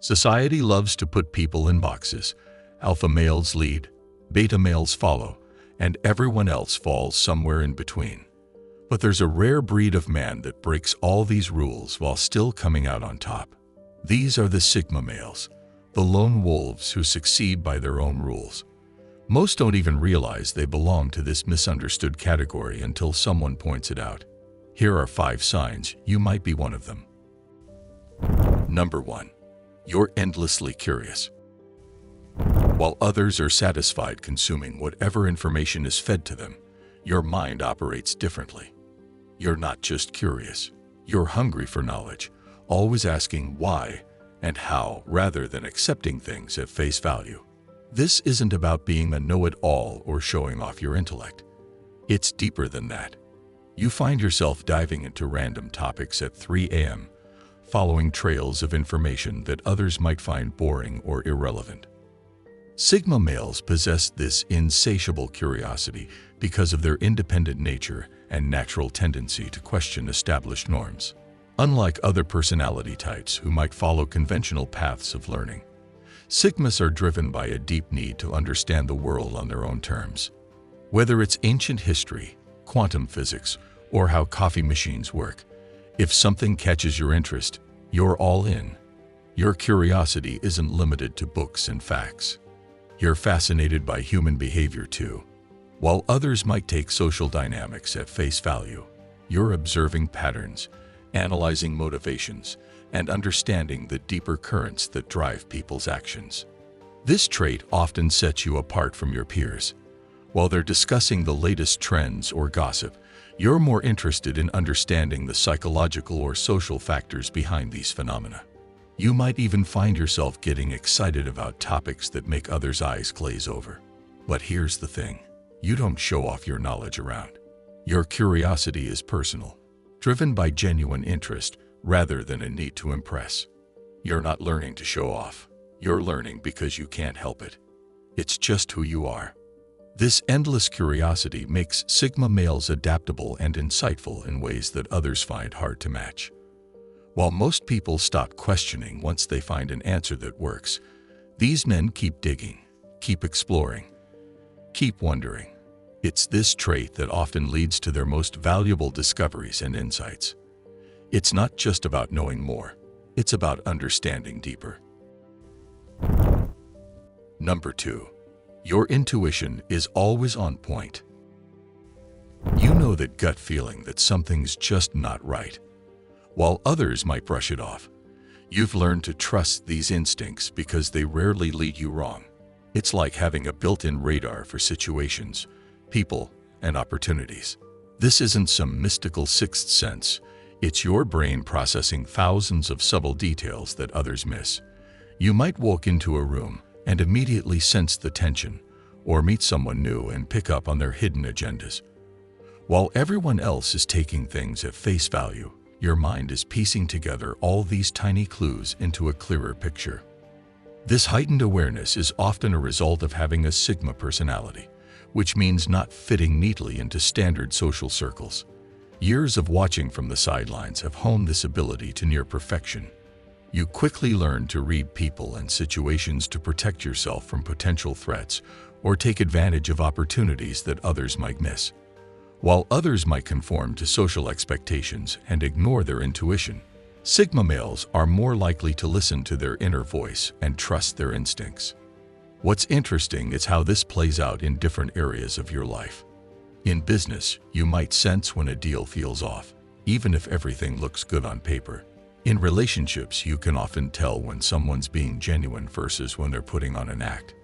Society loves to put people in boxes. Alpha males lead, beta males follow, and everyone else falls somewhere in between. But there's a rare breed of man that breaks all these rules while still coming out on top. These are the Sigma males, the lone wolves who succeed by their own rules. Most don't even realize they belong to this misunderstood category until someone points it out. Here are 5 signs you might be one of them. Number 1. You're endlessly curious. While others are satisfied consuming whatever information is fed to them, your mind operates differently. You're not just curious. You're hungry for knowledge, always asking why and how rather than accepting things at face value. This isn't about being a know-it-all or showing off your intellect. It's deeper than that. You find yourself diving into random topics at 3 a.m., following trails of information that others might find boring or irrelevant. Sigma males possess this insatiable curiosity because of their independent nature and natural tendency to question established norms. Unlike other personality types who might follow conventional paths of learning, Sigmas are driven by a deep need to understand the world on their own terms. Whether it's ancient history, quantum physics, or how coffee machines work, if something catches your interest, you're all in. Your curiosity isn't limited to books and facts. You're fascinated by human behavior too. While others might take social dynamics at face value, you're observing patterns, analyzing motivations, and understanding the deeper currents that drive people's actions. This trait often sets you apart from your peers. While they're discussing the latest trends or gossip, you're more interested in understanding the psychological or social factors behind these phenomena. You might even find yourself getting excited about topics that make others' eyes glaze over. But here's the thing. You don't show off your knowledge around. Your curiosity is personal, driven by genuine interest rather than a need to impress. You're not learning to show off. You're learning because you can't help it. It's just who you are. This endless curiosity makes Sigma males adaptable and insightful in ways that others find hard to match. While most people stop questioning once they find an answer that works, these men keep digging, keep exploring, keep wondering. It's this trait that often leads to their most valuable discoveries and insights. It's not just about knowing more, it's about understanding deeper. Number 2. Your intuition is always on point. You know that gut feeling that something's just not right. While others might brush it off, you've learned to trust these instincts because they rarely lead you wrong. It's like having a built-in radar for situations, people, and opportunities. This isn't some mystical sixth sense. It's your brain processing thousands of subtle details that others miss. You might walk into a room and immediately sense the tension, or meet someone new and pick up on their hidden agendas. While everyone else is taking things at face value, your mind is piecing together all these tiny clues into a clearer picture. This heightened awareness is often a result of having a Sigma personality, which means not fitting neatly into standard social circles. Years of watching from the sidelines have honed this ability to near perfection. You quickly learn to read people and situations to protect yourself from potential threats or take advantage of opportunities that others might miss. While others might conform to social expectations and ignore their intuition, Sigma males are more likely to listen to their inner voice and trust their instincts. What's interesting is how this plays out in different areas of your life. In business, you might sense when a deal feels off, even if everything looks good on paper. In relationships, you can often tell when someone's being genuine versus when they're putting on an act.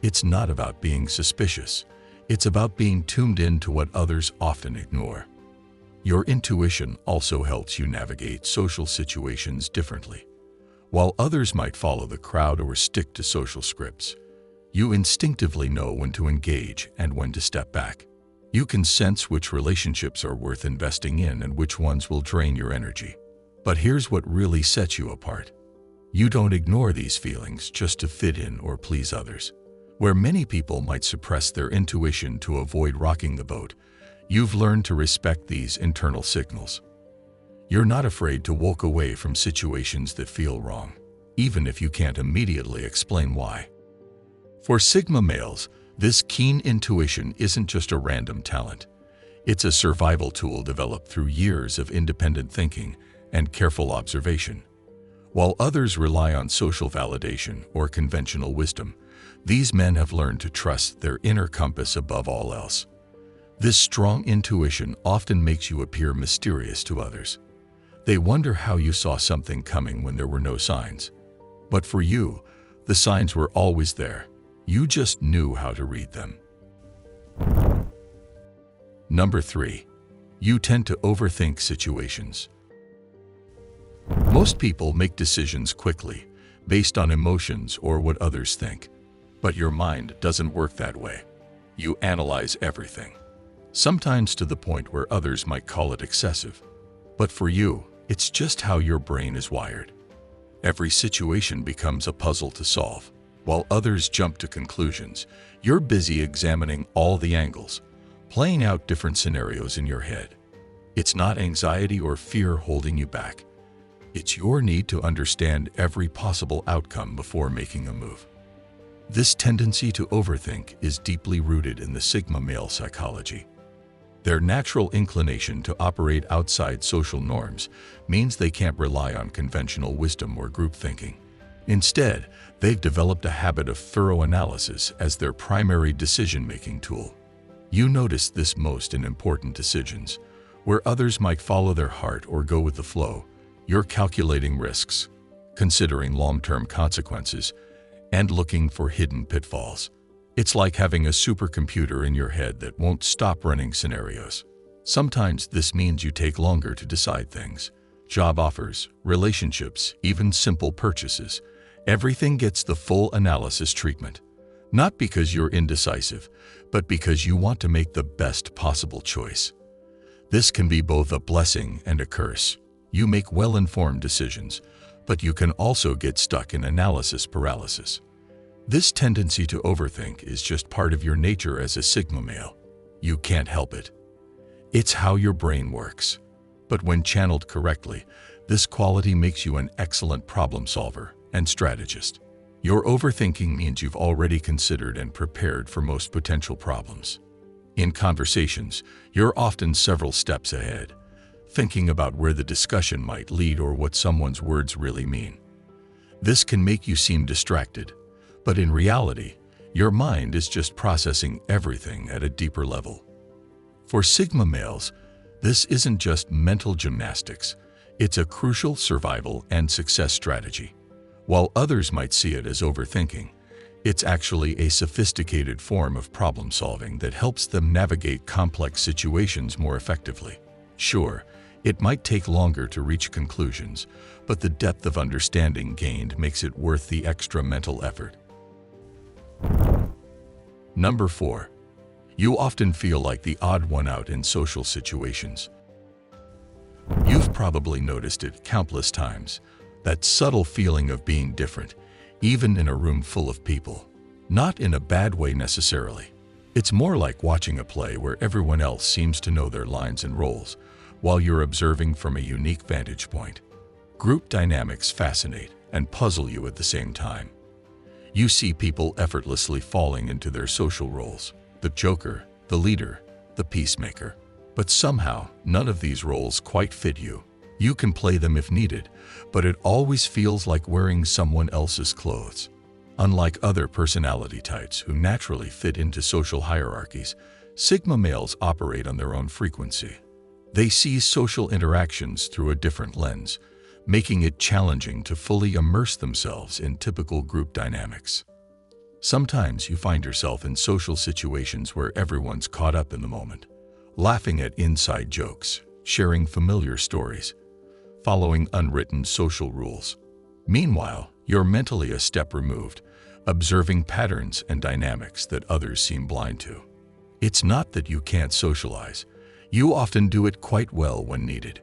It's not about being suspicious. It's about being tuned in to what others often ignore. Your intuition also helps you navigate social situations differently. While others might follow the crowd or stick to social scripts, you instinctively know when to engage and when to step back. You can sense which relationships are worth investing in and which ones will drain your energy. But here's what really sets you apart. You don't ignore these feelings just to fit in or please others. Where many people might suppress their intuition to avoid rocking the boat, you've learned to respect these internal signals. You're not afraid to walk away from situations that feel wrong. even if you can't immediately explain why. For Sigma males, this keen intuition isn't just a random talent. It's a survival tool developed through years of independent thinking and careful observation. While others rely on social validation or conventional wisdom, these men have learned to trust their inner compass above all else. This strong intuition often makes you appear mysterious to others. They wonder how you saw something coming when there were no signs. But for you, the signs were always there. You just knew how to read them. Number 3. You tend to overthink situations. Most people make decisions quickly, based on emotions or what others think. But your mind doesn't work that way. You analyze everything, sometimes to the point where others might call it excessive. But for you, it's just how your brain is wired. Every situation becomes a puzzle to solve. While others jump to conclusions, you're busy examining all the angles, playing out different scenarios in your head. It's not anxiety or fear holding you back. It's your need to understand every possible outcome before making a move. This tendency to overthink is deeply rooted in the Sigma male psychology. Their natural inclination to operate outside social norms means they can't rely on conventional wisdom or group thinking. Instead, they've developed a habit of thorough analysis as their primary decision-making tool. You notice this most in important decisions, where others might follow their heart or go with the flow. You're calculating risks, considering long-term consequences, and looking for hidden pitfalls. It's like having a supercomputer in your head that won't stop running scenarios. Sometimes this means you take longer to decide things. Job offers, relationships, even simple purchases. Everything gets the full analysis treatment. Not because you're indecisive, but because you want to make the best possible choice. This can be both a blessing and a curse. You make well-informed decisions, but you can also get stuck in analysis paralysis. This tendency to overthink is just part of your nature as a Sigma male. You can't help it. It's how your brain works. But when channeled correctly, this quality makes you an excellent problem solver and strategist. Your overthinking means you've already considered and prepared for most potential problems. In conversations, you're often several steps ahead, thinking about where the discussion might lead or what someone's words really mean. This can make you seem distracted, but in reality, your mind is just processing everything at a deeper level. For Sigma males, this isn't just mental gymnastics, it's a crucial survival and success strategy. While others might see it as overthinking, it's actually a sophisticated form of problem solving that helps them navigate complex situations more effectively. Sure, it might take longer to reach conclusions, but the depth of understanding gained makes it worth the extra mental effort. Number 4. You often feel like the odd one out in social situations. You've probably noticed it countless times, that subtle feeling of being different, even in a room full of people. Not in a bad way necessarily. It's more like watching a play where everyone else seems to know their lines and roles, while you're observing from a unique vantage point. Group dynamics fascinate and puzzle you at the same time. You see people effortlessly falling into their social roles, the joker, the leader, the peacemaker. But somehow, none of these roles quite fit you. You can play them if needed, but it always feels like wearing someone else's clothes. Unlike other personality types who naturally fit into social hierarchies, Sigma males operate on their own frequency. They see social interactions through a different lens, making it challenging to fully immerse themselves in typical group dynamics. Sometimes you find yourself in social situations where everyone's caught up in the moment, laughing at inside jokes, sharing familiar stories, following unwritten social rules. Meanwhile, you're mentally a step removed, observing patterns and dynamics that others seem blind to. It's not that you can't socialize. You often do it quite well when needed.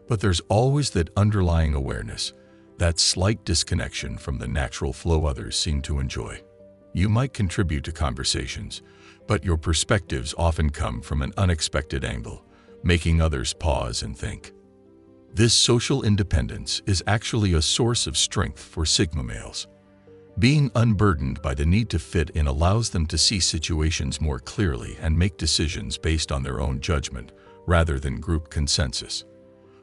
But there's always that underlying awareness, that slight disconnection from the natural flow others seem to enjoy. You might contribute to conversations, but your perspectives often come from an unexpected angle, making others pause and think. This social independence is actually a source of strength for Sigma males. Being unburdened by the need to fit in allows them to see situations more clearly and make decisions based on their own judgment rather than group consensus.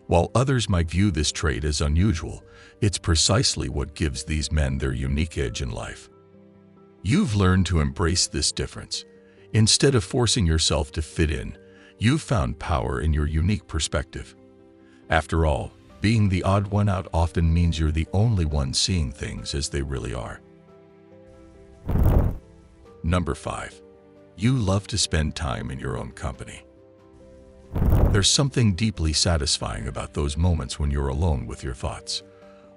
While others might view this trait as unusual, it's precisely what gives these men their unique edge in life. You've learned to embrace this difference. Instead of forcing yourself to fit in, you've found power in your unique perspective. After all, being the odd one out often means you're the only one seeing things as they really are. Number 5. You love to spend time in your own company. There's something deeply satisfying about those moments when you're alone with your thoughts.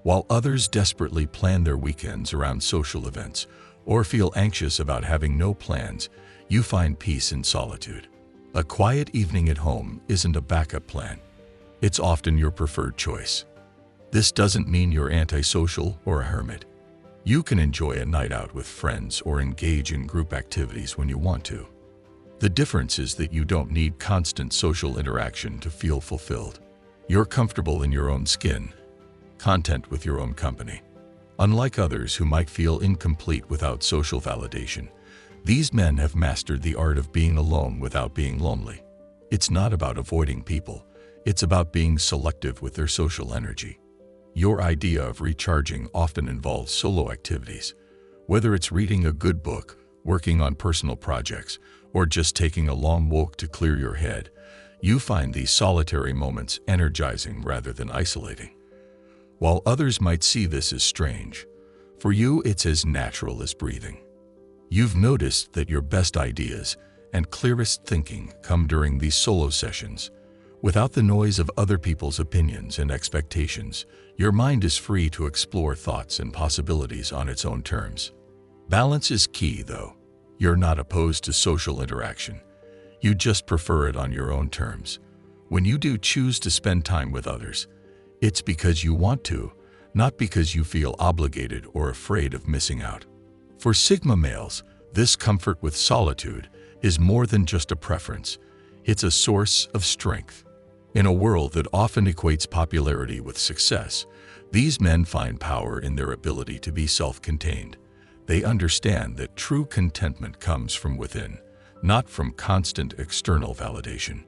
While others desperately plan their weekends around social events or feel anxious about having no plans, you find peace in solitude. A quiet evening at home isn't a backup plan. It's often your preferred choice. This doesn't mean you're antisocial or a hermit. You can enjoy a night out with friends or engage in group activities when you want to. The difference is that you don't need constant social interaction to feel fulfilled. You're comfortable in your own skin, content with your own company. Unlike others who might feel incomplete without social validation, these men have mastered the art of being alone without being lonely. It's not about avoiding people. It's about being selective with their social energy. Your idea of recharging often involves solo activities. Whether it's reading a good book, working on personal projects, or just taking a long walk to clear your head, you find these solitary moments energizing rather than isolating. While others might see this as strange, for you it's as natural as breathing. You've noticed that your best ideas and clearest thinking come during these solo sessions. Without the noise of other people's opinions and expectations, your mind is free to explore thoughts and possibilities on its own terms. Balance is key, though. You're not opposed to social interaction. You just prefer it on your own terms. When you do choose to spend time with others, it's because you want to, not because you feel obligated or afraid of missing out. For Sigma males, this comfort with solitude is more than just a preference. It's a source of strength. In a world that often equates popularity with success, these men find power in their ability to be self-contained. They understand that true contentment comes from within, not from constant external validation.